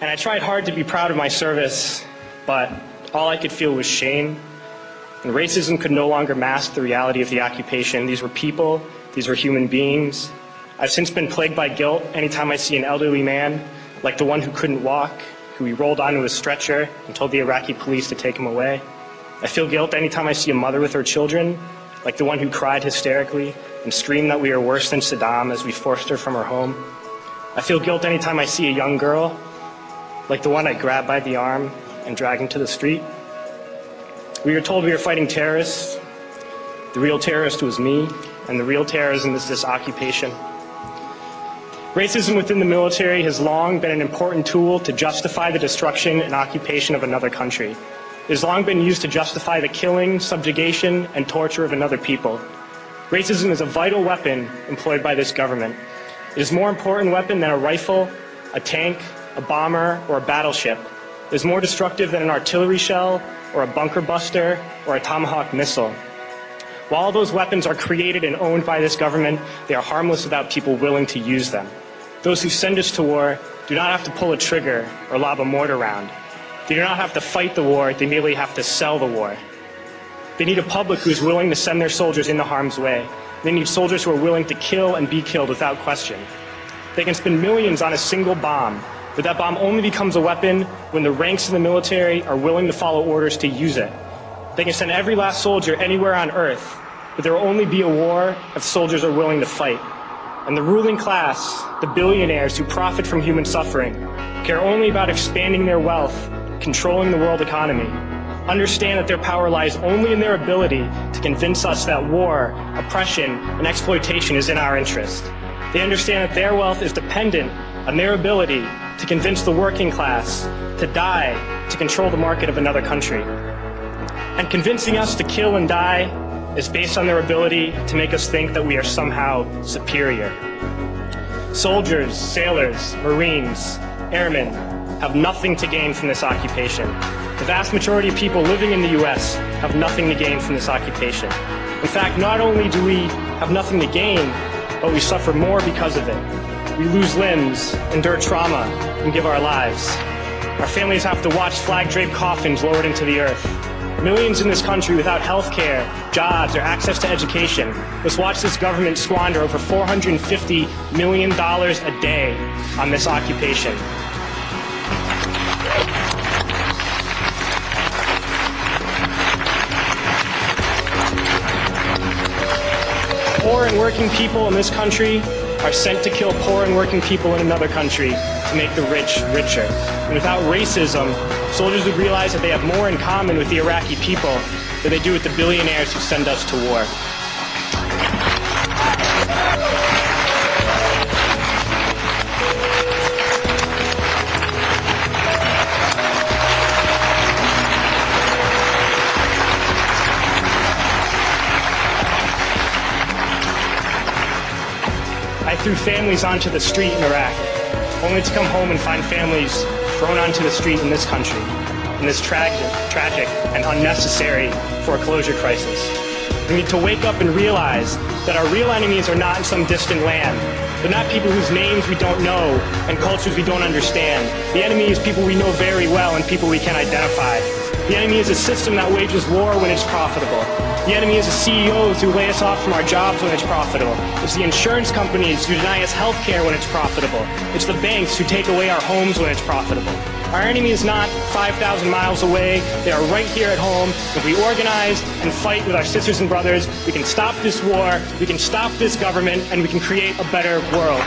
And I tried hard to be proud of my service, but all I could feel was shame. And racism could no longer mask the reality of the occupation. These were people, these were human beings. I've since been plagued by guilt anytime I see an elderly man, like the one who couldn't walk, who we rolled onto a stretcher and told the Iraqi police to take him away. I feel guilt anytime I see a mother with her children, like the one who cried hysterically and screamed that we are worse than Saddam as we forced her from her home. I feel guilt anytime I see a young girl, like the one I grabbed by the arm and dragged into the street. We were told we were fighting terrorists. The real terrorist was me, and the real terrorism is this occupation. Racism within the military has long been an important tool to justify the destruction and occupation of another country. It has long been used to justify the killing, subjugation, and torture of another people. Racism is a vital weapon employed by this government. It is a more important weapon than a rifle, a tank, a bomber, or a battleship. It is more destructive than an artillery shell, or a bunker buster, or a Tomahawk missile. While all those weapons are created and owned by this government, they are harmless without people willing to use them. Those who send us to war do not have to pull a trigger or lob a mortar round. They do not have to fight the war, they merely have to sell the war. They need a public who is willing to send their soldiers into harm's way. They need soldiers who are willing to kill and be killed without question. They can spend millions on a single bomb, but that bomb only becomes a weapon when the ranks of the military are willing to follow orders to use it. They can send every last soldier anywhere on earth, but there will only be a war if soldiers are willing to fight. And the ruling class, the billionaires who profit from human suffering, care only about expanding their wealth, controlling the world economy. Understand that their power lies only in their ability to convince us that war, oppression, and exploitation is in our interest. They understand that their wealth is dependent on their ability to convince the working class to die to control the market of another country. And convincing us to kill and die is based on their ability to make us think that we are somehow superior. Soldiers, sailors, Marines, airmen have nothing to gain from this occupation. The vast majority of people living in the U.S. have nothing to gain from this occupation. In fact, not only do we have nothing to gain, but we suffer more because of it. We lose limbs, endure trauma, and give our lives. Our families have to watch flag-draped coffins lowered into the earth. Millions in this country without health care, jobs, or access to education must watch this government squander over $450 million a day on this occupation. Poor and working people in this country are sent to kill poor and working people in another country to make the rich richer. And without racism, soldiers would realize that they have more in common with the Iraqi people than they do with the billionaires who send us to war. I threw families onto the street in Iraq, only to come home and find families thrown onto the street in this country, in this tragic and unnecessary foreclosure crisis. We need to wake up and realize that our real enemies are not in some distant land. They're not people whose names we don't know and cultures we don't understand. The enemy is people we know very well and people we can identify. The enemy is a system that wages war when it's profitable. The enemy is the CEOs who lay us off from our jobs when it's profitable. It's the insurance companies who deny us health care when it's profitable. It's the banks who take away our homes when it's profitable. Our enemy is not 5,000 miles away. They are right here at home. If we organize and fight with our sisters and brothers, we can stop this war, we can stop this government, and we can create a better world.